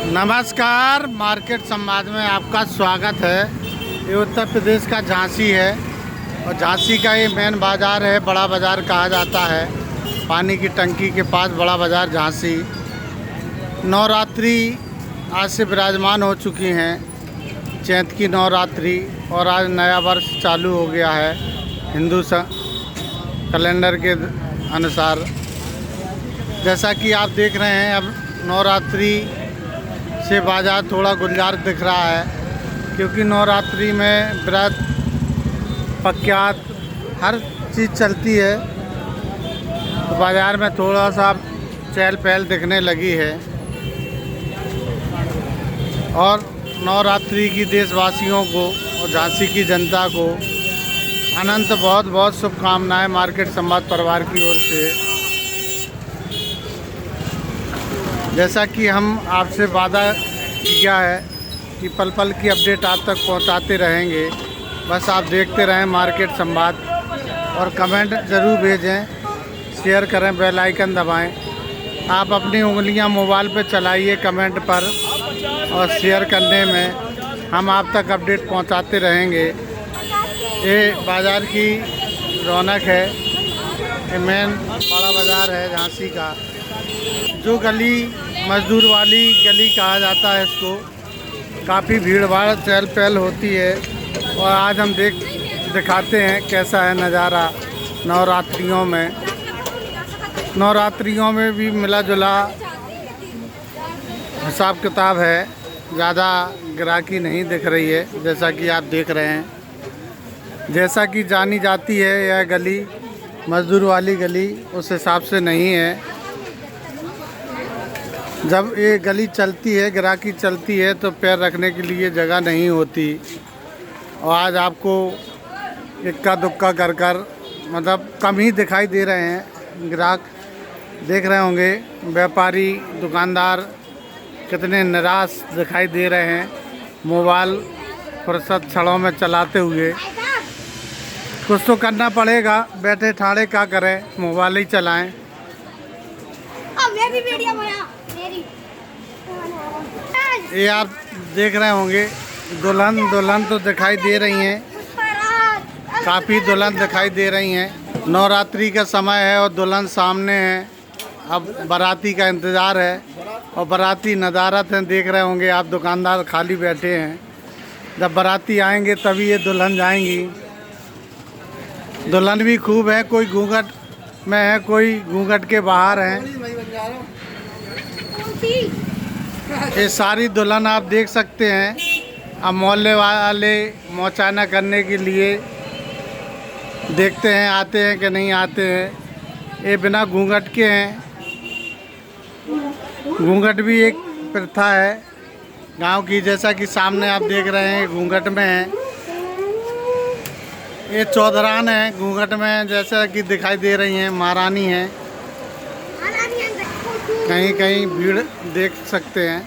नमस्कार, मार्केट संवाद में आपका स्वागत है। ये उत्तर प्रदेश का झांसी है और झांसी का ये मेन बाज़ार है, बड़ा बाज़ार कहा जाता है। पानी की टंकी के पास बड़ा बाज़ार झांसी। नवरात्रि आज से विराजमान हो चुकी हैं, चैत की नवरात्रि, और आज नया वर्ष चालू हो गया है हिंदू कैलेंडर के अनुसार। जैसा कि आप देख रहे हैं, अब नवरात्रि से बाज़ार थोड़ा गुलजार दिख रहा है, क्योंकि नवरात्रि में व्रत पक्यात हर चीज़ चलती है, तो बाज़ार में थोड़ा सा चहल पहल दिखने लगी है। और नवरात्रि की देशवासियों को और झांसी की जनता को अनंत बहुत बहुत शुभकामनाएं मार्केट संवाद परिवार की ओर से। जैसा कि हम आपसे वादा किया है कि पल पल की अपडेट आप तक पहुंचाते रहेंगे, बस आप देखते रहें मार्केट संवाद और कमेंट ज़रूर भेजें, शेयर करें, बेल आइकन दबाएं। आप अपनी उंगलियां मोबाइल पर चलाइए कमेंट पर, और शेयर करने में हम आप तक अपडेट पहुंचाते रहेंगे। ये बाज़ार की रौनक है, ये मेन बड़ा बाज़ार है झांसी का। जो गली मजदूर वाली गली कहा जाता है इसको, काफ़ी भीड़ भाड़ चहल पहल होती है। और आज हम दिखाते हैं कैसा है नज़ारा नवरात्रियों में। नवरात्रियों में भी मिला जुला हिसाब किताब है, ज़्यादा ग्राहकी नहीं दिख रही है, जैसा कि आप देख रहे हैं। जैसा कि जानी जाती है यह गली मजदूर वाली गली, उस हिसाब से नहीं है। जब ये गली चलती है, ग्राहकी चलती है, तो पैर रखने के लिए जगह नहीं होती। और आज आपको इक्का दुक्का कर मतलब कम ही दिखाई दे रहे हैं ग्राहक। देख रहे होंगे व्यापारी दुकानदार कितने निराश दिखाई दे रहे हैं, मोबाइल फुर्सत क्षणों में चलाते हुए। कुछ तो करना पड़ेगा, बैठे ठाड़े क्या करें, मोबाइल ही चलाएं। ये आप देख रहे होंगे दुल्हन तो दिखाई दे रही हैं, काफ़ी दुल्हन दिखाई दे रही हैं। नवरात्रि का समय है और दुल्हन सामने है, अब बाराती का इंतज़ार है और बाराती नदारत हैं। देख रहे होंगे आप, दुकानदार खाली बैठे हैं। जब बाराती आएंगे तभी ये दुल्हन जाएंगी। दुल्हन भी खूब है, कोई घूंघट में है, कोई घूंघट के बाहर हैं। ये सारी दुल्हन आप देख सकते हैं। अब मोहल्ले वाले मौचाना करने के लिए देखते हैं आते हैं कि नहीं आते हैं। ये बिना घूंघट के हैं। घूंघट भी एक प्रथा है गांव की, जैसा कि सामने आप देख रहे हैं घूंघट में है। ये चौधरान है घूंघट में, जैसा कि दिखाई दे रही हैं, महारानी हैं। कहीं कहीं भीड़ देख सकते हैं,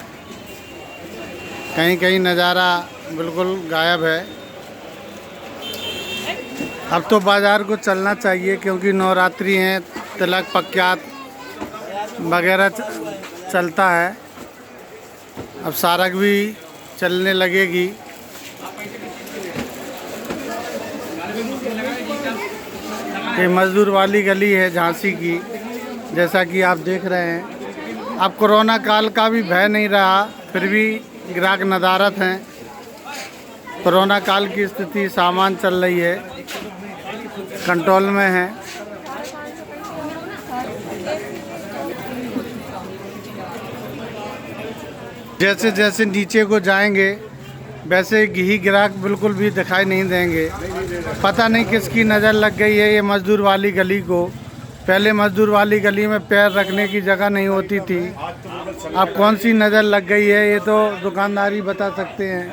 कहीं कहीं नज़ारा बिल्कुल गायब है। अब तो बाज़ार को चलना चाहिए, क्योंकि नवरात्रि हैं, तिलक पक्यात वगैरह चलता है। अब सारक भी चलने लगेगी। ये मजदूर वाली गली है झांसी की, जैसा कि आप देख रहे हैं। अब कोरोना काल का भी भय नहीं रहा, फिर भी ग्राहक नदारत हैं। कोरोना काल की स्थिति सामान चल रही है, कंट्रोल में है। जैसे जैसे नीचे को जाएंगे वैसे ही ग्राहक बिल्कुल भी दिखाई नहीं देंगे। पता नहीं किसकी नज़र लग गई है ये मजदूर वाली गली को। पहले मजदूर वाली गली में पैर रखने की जगह नहीं होती थी, अब कौन सी नज़र लग गई है ये तो दुकानदारी बता सकते हैं।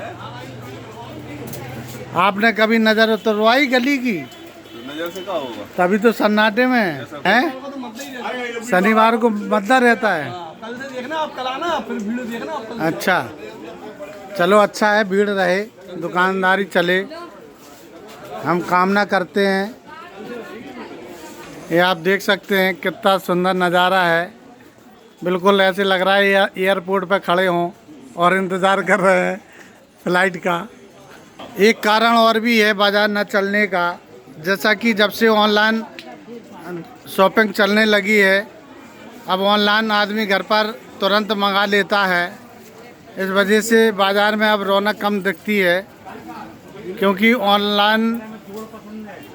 आपने कभी नज़र उतरवाई गली की? नजर से क्या होगा? तभी तो सन्नाटे में है। शनिवार को मतदान रहता है। कल से देखना, आप कल आना, फिर वीडियो देखना आप कल। अच्छा, चलो अच्छा है, भीड़ रहे, दुकानदारी चले, हम कामना करते हैं। ये आप देख सकते हैं कितना सुंदर नज़ारा है। बिल्कुल ऐसे लग रहा है एयरपोर्ट पर खड़े हों। और इंतज़ार कर रहे हैं फ्लाइट का। एक कारण और भी है बाज़ार न चलने का, जैसा कि जब से ऑनलाइन शॉपिंग चलने लगी है, अब ऑनलाइन आदमी घर पर तुरंत मंगा लेता है। इस वजह से बाज़ार में अब रौनक कम दिखती है, क्योंकि ऑनलाइन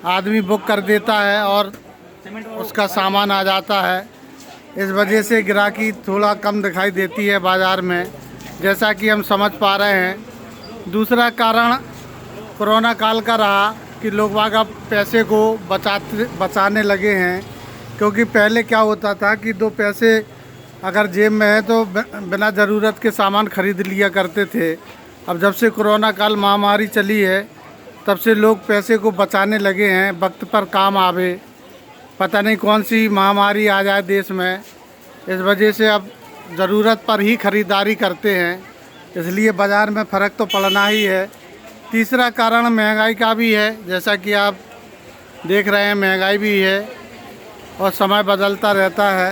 आदमी बुक कर देता है और उसका सामान आ जाता है। इस वजह से ग्राहकी थोड़ा कम दिखाई देती है बाज़ार में, जैसा कि हम समझ पा रहे हैं। दूसरा कारण कोरोना काल का रहा कि लोग बाग अब पैसे को बचाने लगे हैं, क्योंकि पहले क्या होता था कि 2 पैसे अगर जेब में है तो बिना ज़रूरत के सामान खरीद लिया करते थे। अब जब से कोरोना काल महामारी चली है, तब से लोग पैसे को बचाने लगे हैं, वक्त पर काम आवे, पता नहीं कौन सी महामारी आ जाए देश में। इस वजह से अब ज़रूरत पर ही ख़रीदारी करते हैं, इसलिए बाज़ार में फ़र्क तो पड़ना ही है। तीसरा कारण महंगाई का भी है, जैसा कि आप देख रहे हैं महंगाई भी है और समय बदलता रहता है।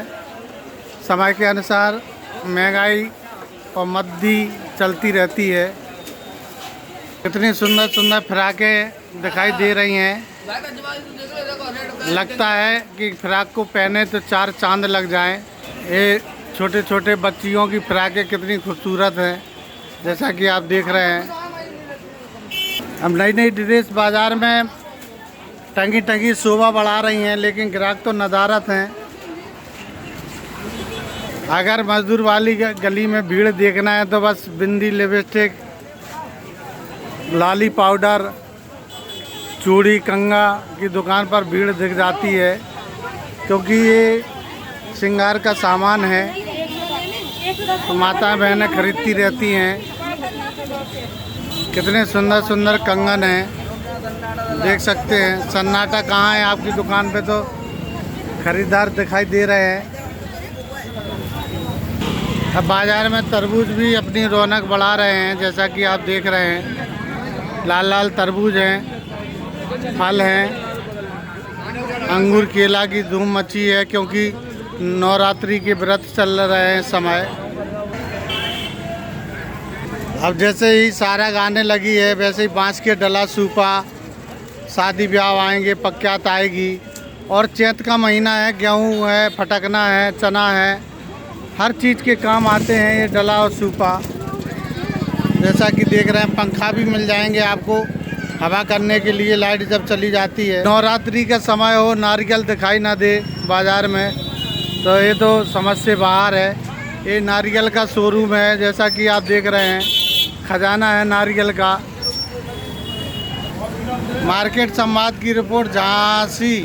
समय के अनुसार महंगाई और मद्दी चलती रहती है। कितनी सुंदर सुंदर फ्राकें दिखाई दे रही हैं। लगता है कि फ्राक को पहने तो 4 चांद लग जाएं। ये छोटे छोटे बच्चियों की फ्राकें कितनी खूबसूरत हैं, जैसा कि आप देख रहे हैं। अब नई नई ड्रेस बाज़ार में टंगी टंगी शोभा बढ़ा रही हैं, लेकिन ग्राहक तो नदारत हैं। अगर मजदूर वाली गली में भीड़ देखना है तो बस बिंदी, लिपस्टिक, लाली पाउडर, चूड़ी, कंगा की दुकान पर भीड़ दिख जाती है, क्योंकि ये श्रृंगार का सामान है तो माता बहनें खरीदती रहती हैं। कितने सुंदर सुंदर कंगन हैं, देख सकते हैं। सन्नाटा कहाँ है आपकी दुकान पे, तो खरीदार दिखाई दे रहे हैं। अब बाज़ार में तरबूज भी अपनी रौनक बढ़ा रहे हैं, जैसा कि आप देख रहे हैं। लाल लाल तरबूज हैं, फल हैं। अंगूर केला की धूम मची है, क्योंकि नवरात्रि के व्रत चल रहे हैं समय। अब जैसे ही सारा गाने लगी है, वैसे ही बांस के डला सूपा, शादी ब्याह आएंगे, पक्यात आएगी। और चैत का महीना है, गेहूँ है, फटकना है, चना है, हर चीज़ के काम आते हैं ये डला और सूपा। जैसा कि देख रहे हैं, पंखा भी मिल जाएंगे आपको हवा करने के लिए, लाइट जब चली जाती है। नवरात्रि का समय हो, नारियल दिखाई ना दे बाज़ार में, तो ये तो समझ से बाहर है। ये नारियल का शोरूम है, जैसा कि आप देख रहे हैं, खजाना है नारियल का। मार्केट संवाद की रिपोर्ट झांसी।